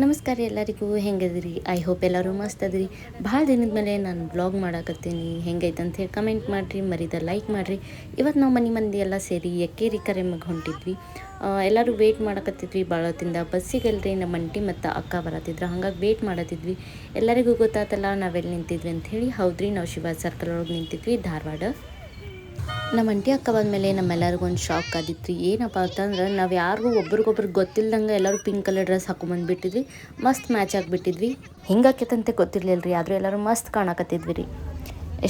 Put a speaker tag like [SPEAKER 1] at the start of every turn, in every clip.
[SPEAKER 1] ನಮಸ್ಕಾರ ಎಲ್ಲರಿಗೂ ಹೆಂಗದಿರಿ. I hope ಎಲ್ಲರೂ ಮಸ್ತ್ ಅದಿರಿ. ಭಾಳ ದಿನದ ಮೇಲೆ ನಾನು ವ್ಲಾಗ್ ಮಾಡಾಕತ್ತೀನಿ. ಹೆಂಗೈತೆ ಅಂತ ಹೇಳಿ ಕಮೆಂಟ್ ಮಾಡಿರಿ, ಮರಿದ ಲೈಕ್ ಮಾಡಿರಿ. ಇವತ್ತು ನಾವು ಮನೆ ಮಂದಿ ಎಲ್ಲ ಸೇರಿ ಎಕ್ಕೇರಿ ಕರೆಮ್ಮಗೆ ಹೊಂಟಿದ್ವಿ. ಎಲ್ಲರೂ ವೇಟ್ ಮಾಡಕತ್ತಿದ್ವಿ ಭಾಳ ಹೊತ್ತಿಂದ. ಬಸ್ಸಿಗಲ್ರಿ ನಮ್ಮ ಅಂಟಿ ಮತ್ತು ಅಕ್ಕ ಬರತ್ತಿದ್ರು, ಹಾಗಾಗಿ ವೇಟ್ ಮಾಡತ್ತಿದ್ವಿ. ಎಲ್ಲರಿಗೂ ಗೊತ್ತಾತಲ್ಲ ನಾವೆಲ್ಲಿ ನಿಂತಿದ್ವಿ ಅಂಥೇಳಿ. ಹೌದ್ರಿ, ನಾವು ಶಿವಾಜಿ ಸರ್ಕಲ್ ಒಳಗೆ ನಿಂತಿದ್ವಿ, ಧಾರವಾಡ. ನಮ್ಮ ಅಂಟಿ ಅಕ್ಕ ಬಂದಮೇಲೆ ನಮ್ಮೆಲ್ಲರಿಗೂ ಒಂದು ಶಾಕ್ ಆಗಿತ್ತು. ಏನಪ್ಪ ಅಂತಂದ್ರೆ ನಾವು ಯಾರಿಗೂ ಒಬ್ರಿಗೊಬ್ರು ಗೊತ್ತಿಲ್ದಂಗೆ ಎಲ್ಲರೂ ಪಿಂಕ್ ಕಲರ್ ಡ್ರೆಸ್ ಹಾಕೊಂಬಂದುಬಿಟ್ಟಿದ್ವಿ. ಮಸ್ತ್ ಮ್ಯಾಚ್ ಆಗಿಬಿಟ್ಟಿದ್ವಿ. ಹಿಂಗಾಕೈತಂತೆ ಗೊತ್ತಿರಲಿಲ್ಲ ರೀ, ಆದರೂ ಎಲ್ಲರೂ ಮಸ್ತ್ ಕಾಣಕತ್ತಿದ್ವಿ ರೀ.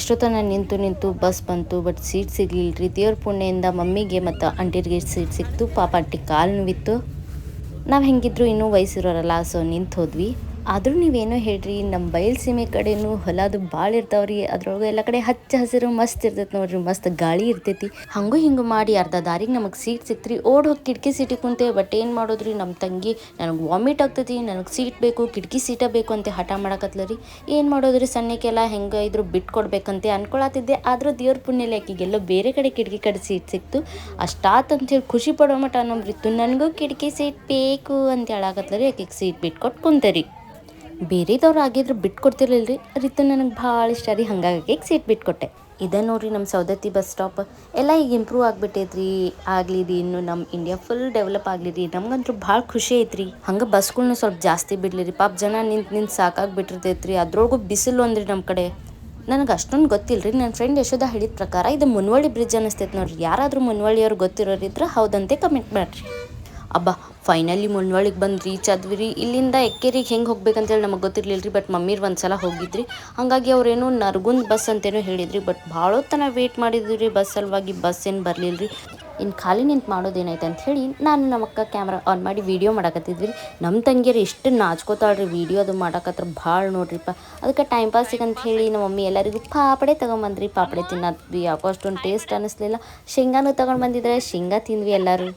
[SPEAKER 1] ಎಷ್ಟೊತ್ತನ ನಿಂತು ಬಸ್ ಬಂತು, ಬಟ್ ಸೀಟ್ ಸಿಗಲಿಲ್ಲ ರೀ. ದೇವ್ರ ಪುಣ್ಯದಿಂದ ಮಮ್ಮಿಗೆ ಮತ್ತು ಅಂಟಿರಿಗೆ ಸೀಟ್ ಸಿಕ್ತು. ಪಾಪ ಅಂಟಿ ಕಾಲು ನೋವಿತ್ತು. ನಾವು ಹೆಂಗಿದ್ರು ಇನ್ನೂ ವಯಸ್ಸಿರೋರಲ್ಲ, ಸೊ ನಿಂತು ಹೋದ್ವಿ. ಆದರೂ ನೀವೇನೋ ಹೇಳ್ರಿ, ನಮ್ಮ ಬಯಲುಸೀಮೆ ಕಡೆನೂ ಹೊಲದು ಭಾಳ ಇರ್ತಾವ್ರಿ. ಅದ್ರೊಳಗೆ ಎಲ್ಲ ಕಡೆ ಹಚ್ಚ ಹಸಿರು ಮಸ್ತ್ ಇರ್ತೈತೆ ನೋಡ್ರಿ, ಮಸ್ತ್ ಗಾಳಿ ಇರ್ತೈತಿ. ಹಂಗೂ ಹಿಂಗೆ ಮಾಡಿ ಅರ್ಧ ದಾರಿಗೆ ನಮಗೆ ಸೀಟ್ ಸಿಕ್ತ್ರಿ. ಓಡ್ ಹೋಗಿ ಕಿಟಕಿ ಸೀಟಿಗೆ ಕುಂತೆ. ಬಟ್ ಏನು ಮಾಡೋದ್ರಿ, ನಮ್ಮ ತಂಗಿ ನನಗೆ ವಾಮಿಟ್ ಆಗ್ತೈತಿ, ನನಗೆ ಸೀಟ್ ಬೇಕು, ಕಿಟಕಿ ಸೀಟ ಬೇಕು ಅಂತ ಹಠ ಮಾಡಕತ್ಲರಿ. ಏನು ಮಾಡೋದ್ರಿ, ಸಣ್ಣಕ್ಕೆಲ್ಲ ಹೆಂಗೆ ಇದ್ರು ಬಿಟ್ಟು ಕೊಡ್ಬೇಕಂತ ಅನ್ಕೊಳತ್ತಿದ್ದೆ. ಆದರೂ ದೇವ್ರ ಪುಣ್ಯಲೆ ಆಕಿಗೆಲ್ಲೋ ಬೇರೆ ಕಡೆ ಕಿಟಕಿ ಕಡೆ ಸೀಟ್ ಸಿಕ್ತು. ಅಷ್ಟಾತಂತೇಳಿ ಖುಷಿ ಪಡೋ ಮಟ ಅನ್ನೋಬ್ರಿತ್ತು. ನನಗೂ ಕಿಟಕಿ ಸೀಟ್ ಬೇಕು ಅಂತ ಹೇಳಾಕತ್ಲರಿ. ಆಕಿಗೆ ಸೀಟ್ ಬಿಟ್ಕೊಟ್ಟು ಕುಂತರಿ. ಬೇರೆದವ್ರು ಆಗಿದ್ರು ಬಿಟ್ಕೊಡ್ತಿರ್ಲಿಲ್ಲ ರೀ. ರಿತು ನನಗೆ ಭಾಳ ಇಷ್ಟ ರೀ, ಹಾಗಾಗಿ ಸೀಟ್ ಬಿಟ್ಕೊಟ್ಟೆ. ಇದೇ ನೋಡ್ರಿ ನಮ್ಮ ಸೌದತ್ತಿ ಬಸ್ ಸ್ಟಾಪ್. ಎಲ್ಲ ಈಗ ಇಂಪ್ರೂವ್ ಆಗಿಬಿಟ್ಟೈತ್ರಿ. ಆಗ್ಲಿರಿ, ಇನ್ನು ನಮ್ಮ ಇಂಡಿಯಾ ಫುಲ್ ಡೆವಲಪ್ ಆಗ್ಲಿರಿ. ನಮ್ಗಂತೂ ಭಾಳ ಖುಷಿ ಐತ್ರಿ. ಹಂಗೆ ಬಸ್ಗಳ್ನು ಸ್ವಲ್ಪ ಜಾಸ್ತಿ ಬಿಡ್ಲಿರಿ. ಪಾಪ ಜನ ನಿಂತು ಸಾಕಾಗಿಬಿಟ್ಟಿರ್ತೈತ್ರಿ. ಅದ್ರೊಳಗೂ ಬಿಸಿಲು ಅಂದ್ರಿ ನಮ್ಮ ಕಡೆ. ನನಗೆ ಅಷ್ಟೊಂದು ಗೊತ್ತಿಲ್ಲ ರೀ. ನನ್ನ ಫ್ರೆಂಡ್ ಯಶೋಧ ಹೇಳಿದ ಪ್ರಕಾರ ಇದು ಮುನ್ವಳ್ಳಿ ಬ್ರಿಡ್ಜ್ ಅನ್ನಿಸ್ತೈತೆ ನೋಡ್ರಿ. ಯಾರಾದರೂ ಮುನ್ವಳ್ಳಿಯವ್ರು ಗೊತ್ತಿರೋರಿದ್ರೆ ಹೌದಂತೆ ಕಮೆಂಟ್ ಮಾಡಿರಿ. ಅಬ್ಬಾ, ಫೈನಲಿ ಮುನ್ವಳ್ಳಿಗೆ ಬಂದು ರೀಚ್ ಆದ್ವಿ ರೀ. ಇಲ್ಲಿಂದ ಎಕ್ಕೇರಿಗೆ ಹೆಂಗೆ ಹೋಗ್ಬೇಕಂತೇಳಿ ನಮಗೆ ಗೊತ್ತಿರಲಿಲ್ಲ ರೀ. ಬಟ್ ಮಮ್ಮೀರು ಒಂದು ಸಲ ಹೋಗಿದ್ರಿ, ಹಾಗಾಗಿ ಅವ್ರೇನೋ ನರಗುಂದ ಬಸ್ ಅಂತೇನೋ ಹೇಳಿದ್ರಿ. ಬಟ್ ಭಾಳ ಹೊತ್ತನ ವೇಟ್ ಮಾಡಿದ್ವಿ ರೀ ಬಸ್ ಸಲುವಾಗಿ. ಬಸ್ ಏನು ಬರಲಿಲ್ಲ ರೀ. ಇನ್ನು ಖಾಲಿ ನಿಂತು ಮಾಡೋದೇನೈತೆ ಅಂತ ಹೇಳಿ ನಾನು ನಮ್ಮ ಅಕ್ಕ ಕ್ಯಾಮ್ರಾ ಆನ್ ಮಾಡಿ ವೀಡಿಯೋ ಮಾಡಕತ್ತಿದ್ವಿ ರೀ. ನಮ್ಮ ತಂಗಿಯರು ಎಷ್ಟು ನಾಚ್ಕೋತಾಳ್ರಿ ವೀಡಿಯೋ ಅದು ಮಾಡಕತ್ರ ಭಾಳ ನೋಡ್ರಿಪ್ಪ. ಅದಕ್ಕೆ ಟೈಮ್ ಪಾಸಿಗೆ ಅಂತ ಹೇಳಿ ನಮ್ಮ ಮಮ್ಮಿ ಎಲ್ಲರಿಗೂ ಪಾಪಡೆ ತೊಗೊಂಬಂದ್ರಿ. ಪಾಪಡೆ ತಿನ್ನತ್ವಿ. ಯಾಕೋ ಅಷ್ಟೊಂದು ಟೇಸ್ಟ್ ಅನ್ನಿಸ್ಲಿಲ್ಲ. ಶೇಂಗಾನು ತೊಗೊಂಡು ಬಂದಿದ್ರೆ ಶೇಂಗಾ ತಿಂದ್ವಿ ಎಲ್ಲರೂ.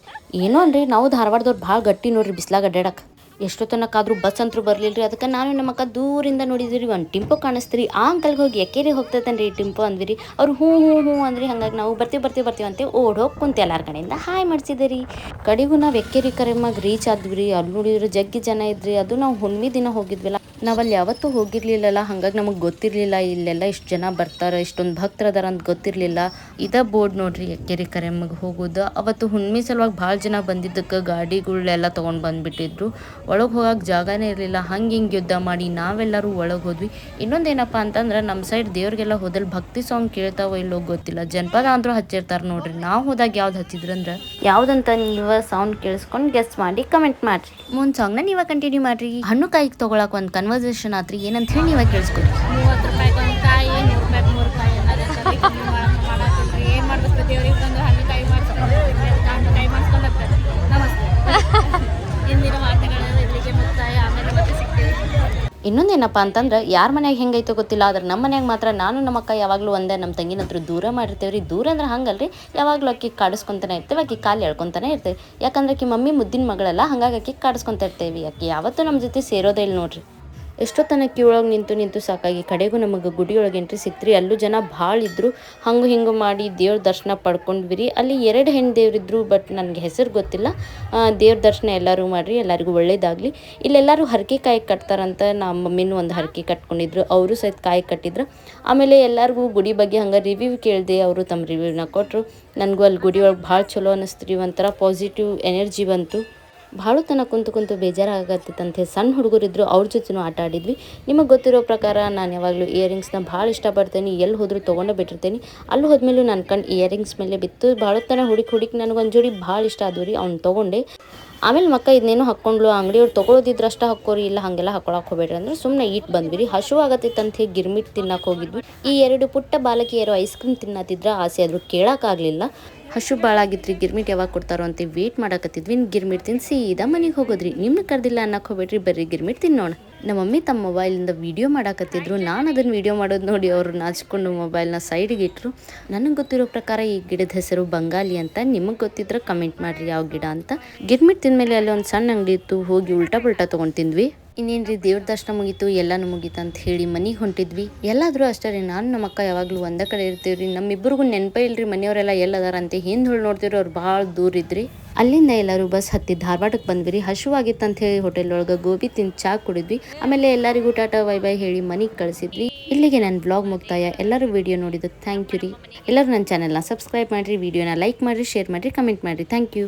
[SPEAKER 1] ಏನೋ ಅನ್ರಿ, ನಾವು ಧಾರವಾಡದವ್ರು ಭಾಳ ಗಟ್ಟಿ ನೋಡ್ರಿ ಬಿಸ್ಲಾಗ ಅಡ್ಡಾಡಕ್ಕೆ. ಎಷ್ಟೊತ್ತನಕ್ಕಾದ್ರೂ ಬಸ್ ಅಂತೂ ಬರಲಿಲ್ಲ ರೀ. ಅದಕ್ಕೆ ನಾನು ನಮ್ಮ ಅಕ್ಕ ದೂರಿಂದ ನೋಡಿದ್ವಿ ರೀ. ಒಂದು ಟಿಂಪೋ ಕಾಣಿಸ್ತೀರಿ. ಆ ಅಂಕಲ್ಗೆ ಹೋಗಿ ಎಕ್ಕೇರಿಗೆ ಹೋಗ್ತೈತನ್ರಿ ಟಿಂಪೋ ಅಂದ್ವಿ ರೀ. ಅವ್ರು ಹ್ಞೂ ಹ್ಞೂ ಹ್ಞೂ ಅಂದ್ರಿ. ಹಾಗಾಗಿ ನಾವು ಬರ್ತೀವಿ ಅಂತ ಓಡ್ ಹೋಗಿ ಕುಂತು ಎಲ್ಲರ ಕಡೆಯಿಂದ ಹಾಯ್ ಮಾಡಿಸಿದೆ ರೀ. ಕಡೆಗೂ ನಾವು ಎಕ್ಕೇರಿ ಕರೆಮ್ಮಾಗ ರೀಚ್ ಆದ್ವಿ ರೀ. ಅಲ್ಲಿ ನೋಡಿದ್ರೆ ಜಗ್ಗಿ ಜನ ಇದ್ರಿ. ಅದು ನಾವು ಹುಣ್ಮಿ ದಿನ ಹೋಗಿದ್ವಿಲ್ಲ, ನಾವಲ್ಲಿ ಯಾವತ್ತೂ ಹೋಗಿರ್ಲಿಲ್ಲಲ್ಲ, ಹಾಗಾಗಿ ನಮಗೆ ಗೊತ್ತಿರಲಿಲ್ಲ ಇಲ್ಲೆಲ್ಲ ಇಷ್ಟು ಜನ ಬರ್ತಾರೆ, ಇಷ್ಟೊಂದು ಭಕ್ತರದಾರ ಅಂತ ಗೊತ್ತಿರಲಿಲ್ಲ. ಇದ ಬೋರ್ಡ್ ನೋಡ್ರಿ ಎಕ್ಕೇರಿ ಕರೆಮ್ಮಗೆ ಹೋಗೋದು. ಅವತ್ತು ಹುಣ್ಮಿ ಸಲುವಾಗಿ ಭಾಳ ಜನ ಬಂದಿದ್ದಕ್ಕೆ ಗಾಡಿಗಳೆಲ್ಲ ತೊಗೊಂಡು ಬಂದುಬಿಟ್ಟಿದ್ರು. ಒಳಗೆ ಹೋಗಕ್ಕೆ ಜಾಗನೇ ಇರಲಿಲ್ಲ. ಹಿಂಗೆ ಯುದ್ಧ ಮಾಡಿ ನಾವೆಲ್ಲರೂ ಒಳಗೆ ಹೋದ್ವಿ. ಇನ್ನೊಂದೇನಪ್ಪ ಅಂತಂದ್ರೆ ನಮ್ಮ ಸೈಡ್ ದೇವ್ರಿಗೆಲ್ಲ ಹೋದಲ್ಲಿ ಭಕ್ತಿ ಸಾಂಗ್ ಕೇಳ್ತಾವೋ ಇಲ್ಲೋ ಗೊತ್ತಿಲ್ಲ, ಜನಪದ ಅಂದರೂ ಹಚ್ಚಿರ್ತಾರೆ ನೋಡ್ರಿ. ನಾವು ಹೋದಾಗ ಯಾವ್ದು ಹಚ್ಚಿದ್ರಂದ್ರೆ ಯಾವುದಂತ ನೀವು ಸೌಂಡ್ ಕೇಳಿಸ್ಕೊಂಡು ಗೆಸ್ ಮಾಡಿ ಕಮೆಂಟ್ ಮಾಡಿರಿ. ಮುಂದೆ ಸಾಂಗ್ನ ನೀವೇ ಕಂಟಿನ್ಯೂ ಮಾಡಿರಿ. ಹಣ್ಣು ಕಾಯಿಗೆ ತೊಗೊಳಕ್ಕೆ ಒಂದು ಕನ್ವರ್ಸೇಷನ್ ಆತ್ರಿ. ಏನಂತ ಹೇಳಿ ನೀವೇ ಕೇಳಿಸ್ಕೊರಿ.
[SPEAKER 2] 30 ರೂಪಾಯಿಗೆ ಒಂದು ಕಾಯಿ, 100 ರೂಪಾಯಿಗೆ 3 ಕಾಯಿ ಅನ್ನೋದು ಏನು ಮಾಡ್ಬೇಕು, ದೇವ್ರಿಗೆ ಬಂದು ಹಣ್ಣುಕಾಯಿ ಮಾಡಿಸ್ಕೊಂಡು ಹಣ್ಣುಕಾಯಿ ಮಾಡಿಸ್ಕೊಂಡೋಗ್ತಾರೆ. ನಮಸ್ತೆ. ಇಂದಿನ ವಾರ್ತೆಗಳು ಇಲ್ಲಿಗೆ ಮುಕ್ತಾಯ. ಆಮೇಲೆ ಮತ್ತೆ ಸಿಗ್ತೀವಿ.
[SPEAKER 1] ಇನ್ನೊಂದೇನಪ್ಪ ಅಂತಂದ್ರೆ ಯಾರ ಮನ್ಯಾಗ ಹೆಂಗೈತೋ ಗೊತ್ತಿಲ್ಲ, ಆದ್ರೆ ನಮ್ಮ ಮನ್ಯಾಗ ಮಾತ್ರ ನಾನು ನಮ್ಮ ಅಕ್ಕ ಯಾವಾಗಲೂ ಒಂದೇ. ನಮ್ಮ ತಂಗಿನ ಹತ್ರ ದೂರ ಮಾಡಿರ್ತೇವೆ ರೀ. ದೂರ ಅಂದ್ರೆ ಹಂಗಲ್ರಿ, ಯಾವಾಗಲೂ ಅಕ್ಕಿ ಕಾಡಿಸ್ಕೊತಾನೆ ಇರ್ತೇವೆ. ಅಕ್ಕಿ ಕಾಲು ಎಳ್ಕೊತಾನೆ ಇರ್ತೇವೆ. ಯಾಕಂದ್ರೆ ಅಕ್ಕಿ ಮಮ್ಮಿ ಮುದ್ದಿನ ಮಗಳಲ್ಲ, ಹಾಗಾಗಿ ಅಕ್ಕಿ ಕಾಡಿಸ್ಕೊತಾ ಇರ್ತೇವೆ. ಅಕ್ಕಿ ಯಾವತ್ತೂ ನಮ್ಮ ಜೊತೆ ಸೇರೋದೇ ಇಲ್ಲ ನೋಡ್ರಿ. ಎಷ್ಟೊತ್ತನ ಕ್ಯೂ ಒಳಗೆ ನಿಂತು ಸಾಕಾಗಿ ಕಡೆಗೂ ನಮಗೆ ಗುಡಿಯೊಳಗೆ ಎಂಟ್ರಿ ಸಿಕ್ತ್ರಿ. ಅಲ್ಲೂ ಜನ ಭಾಳ ಇದ್ದರು. ಹಂಗೆ ಹಿಂಗೆ ಮಾಡಿ ದೇವ್ರ ದರ್ಶನ ಪಡ್ಕೊಂಡ್ವಿ ರೀ. ಅಲ್ಲಿ 2 ಹೆಣ್ಣು ದೇವ್ರಿದ್ರು, ಬಟ್ ನನಗೆ ಹೆಸರು ಗೊತ್ತಿಲ್ಲ. ದೇವ್ರ ದರ್ಶನ ಎಲ್ಲರೂ ಮಾಡಿರಿ, ಎಲ್ಲರಿಗೂ ಒಳ್ಳೇದಾಗಲಿ. ಇಲ್ಲೆಲ್ಲರೂ ಹರಕೆ ಕಾಯಿ ಕಟ್ತಾರಂತ. ನಮ್ಮ ಮಮ್ಮಿನೂ ಒಂದು ಹರಕೆ ಕಟ್ಕೊಂಡಿದ್ರು, ಅವರು ಸಹಿತ ಕಾಯಿ ಕಟ್ಟಿದ್ರು. ಆಮೇಲೆ ಎಲ್ಲರಿಗೂ ಗುಡಿ ಬಗ್ಗೆ ಹಂಗೆ ರಿವ್ಯೂ ಕೇಳಿದೆ. ಅವರು ತಮ್ಮ ರಿವ್ಯೂನ ಕೊಟ್ಟರು. ನನಗೂ ಅಲ್ಲಿ ಗುಡಿ ಒಳಗೆ ಭಾಳ ಚಲೋ ಅನ್ನಿಸ್ತು ರೀ. ಒಂಥರ ಪಾಸಿಟಿವ್ ಎನರ್ಜಿ ಬಂತು. ಭಾಳ ತನ ಕುಂತು ಬೇಜಾರಾಗತ್ತಿತ್ತಂತೆ. ಸಣ್ಣ ಹುಡುಗರಿದ್ರು, ಅವ್ರ ಜೊತೆನೂ ಆಟ ಆಡಿದ್ವಿ. ನಿಮಗೆ ಗೊತ್ತಿರೋ ಪ್ರಕಾರ ನಾನು ಯಾವಾಗಲೂ ಇಯರಿಂಗ್ಸ್ನ ಭಾಳ ಇಷ್ಟಪಡ್ತೇನೆ. ಎಲ್ಲಿ ಹೋದರೂ ತೊಗೊಂಡು ಬಿಟ್ಟಿರ್ತೀನಿ. ಅಲ್ಲಿ ಹೋದ್ಮೇಲೂ ನನ್ನ ಕಣ್ಣು ಇಯರಿಂಗ್ಸ್ ಮೇಲೆ ಬಿತ್ತು. ಭಾಳ ತನ ಹುಡುಕಿ ನನಗೊಂದು ಜೋಡಿ ಭಾಳ ಇಷ್ಟ ಆದ್ವು ರೀ. ಅವ್ನು ತೊಗೊಂಡೆ. ಆಮೇಲೆ ಮಕ್ಕ ಇದನ್ನೇನೋ ಹಾಕ್ಕೊಂಡ್ಲು. ಅಂಗಡಿಯವ್ರು ತೊಗೊಳೋದಿದ್ರೆ ಅಷ್ಟೇ ಹಾಕ್ಕೋರಿ, ಇಲ್ಲ ಹಾಗೆಲ್ಲ ಹಾಕೊಳಕ್ಕೆ ಹೋಗ್ಬೇಡ್ರಿ ಅಂದ್ರೆ ಸುಮ್ಮನೆ ಈಟ್ ಬಂದ್ವಿ ರೀ. ಹಶು ಆಗತ್ತಿತ್ತಂತ ಹೇಳಿ ಗಿರ್ಮಿಟ್ ತಿನ್ನಕ್ಕೆ ಹೋಗಿದ್ವಿ. ಈ 2 ಪುಟ್ಟ ಬಾಲಕಿಯರು ಐಸ್ ಕ್ರೀಮ್ ತಿನ್ನತ್ತಿದ್ರೆ ಆಸೆ ಆದರೂ ಕೇಳೋಕ್ಕಾಗಲಿಲ್ಲ. ಹಶು ಭಾಳ ಆಗಿತ್ತು ರೀ. ಗಿರ್ಮಿಟ್ ಯಾವಾಗ ಕೊಡ್ತಾರೋ ಅಂತ ವೇಟ್ ಮಾಡಕತ್ತಿದ್ವಿ. ಗಿರ್ಮಿಟ್ ತಿಂದು ಸೀದಾ ಮನೆಗೆ ಹೋಗೋದ್ರಿ. ನಿಮ್ಗೆ ಕರ್ದಿಲ್ಲ ಅನ್ನಕ್ಕೆ ಹೋಗ್ಬೇಡ್ರಿ, ಬರ್ರಿ ಗಿರ್ಮಿಟ್ ತಿನ್ನೋಣ. ನಮ್ಮ ಮಮ್ಮಿ ತಮ್ಮ ಮೊಬೈಲಿಂದ ವೀಡಿಯೋ ಮಾಡಾಕತ್ತಿದ್ರು. ನಾನು ಅದನ್ನು ವೀಡಿಯೋ ಮಾಡೋದು ನೋಡಿ ಅವರು ನಾಚಿಕೊಂಡು ಮೊಬೈಲ್ನ ಸೈಡಿಗೆ ಇಟ್ಟರು. ನನಗೆ ಗೊತ್ತಿರೋ ಪ್ರಕಾರ ಈ ಗಿಡದ ಹೆಸರು ಬಂಗಾಲಿ ಅಂತ. ನಿಮಗೆ ಗೊತ್ತಿದ್ರೆ ಕಮೆಂಟ್ ಮಾಡಿರಿ ಯಾವ ಗಿಡ ಅಂತ. ಗಿರ್ಮಿಟ್ ತಿಂದಮೇಲೆ ಅಲ್ಲಿ ಒಂದು ಸಣ್ಣ ಅಂಗಡಿ ಇತ್ತು, ಹೋಗಿ ಉಲ್ಟಾ ತೊಗೊಂಡು ತಿಂದ್ವಿ. ಇನ್ನೇನು ರೀ, ದೇವ್ರ ದರ್ಶನ ಮುಗೀತು, ಎಲ್ಲನೂ ಮುಗೀತು ಅಂತ ಹೇಳಿ ಮನೆಗೆ ಹೊಂಟಿದ್ವಿ. ಎಲ್ಲಾದರೂ ಅಷ್ಟೇ ರೀ, ನಾನು ನಮ್ಮ ಅಕ್ಕ ಯಾವಾಗಲೂ ಒಂದೇ ಕಡೆ ಇರ್ತೀವಿ ರೀ. ನಮ್ಮಿಬ್ಬರಿಗೂ ನೆನಪೇ ಇಲ್ಲರಿ ಮನೆಯವರೆಲ್ಲ ಎಲ್ಲದಾರ ಅಂತ. ಹಿಂದೆ ನೋಡ್ತೀವ್ರಿ, ಅವ್ರು ಭಾಳ ದೂರ ಇದ್ರಿ. ಅಲ್ಲಿಂದ ಎಲ್ಲರೂ ಬಸ್ ಹತ್ತಿ ಧಾರವಾಡಕ್ಕೆ ಬಂದ್ವಿ ರೀ. ಹಶುವಾಗಿತ್ತು ಅಂತ ಹೇಳಿ ಹೋಟೆಲ್ ಒಳಗೆ ಗೋಬಿ ತಿಂದು ಚಾ ಕುಡಿದ್ವಿ. ಆಮೇಲೆ ಎಲ್ಲರಿಗೂ ಟಾಟಾ ಬೈ ಬೈ ಹೇಳಿ ಮನೆಗೆ ಕಳಿಸಿದ್ವಿ. ಇಲ್ಲಿಗೆ ನನ್ನ ಬ್ಲಾಗ್ ಮುಕ್ತಾಯ. ಎಲ್ಲರೂ ವಿಡಿಯೋ ನೋಡಿದ್ದು ಥ್ಯಾಂಕ್ ಯು ರೀ. ಎಲ್ಲರೂ ನನ್ನ ಚಾನಲ್ನ ಸಬ್ಸ್ಕ್ರೈಬ್ ಮಾಡಿರಿ, ವಿಡಿಯೋನ ಲೈಕ್ ಮಾಡಿರಿ, ಶೇರ್ ಮಾಡಿರಿ, ಕಮೆಂಟ್ ಮಾಡಿರಿ. Thank you.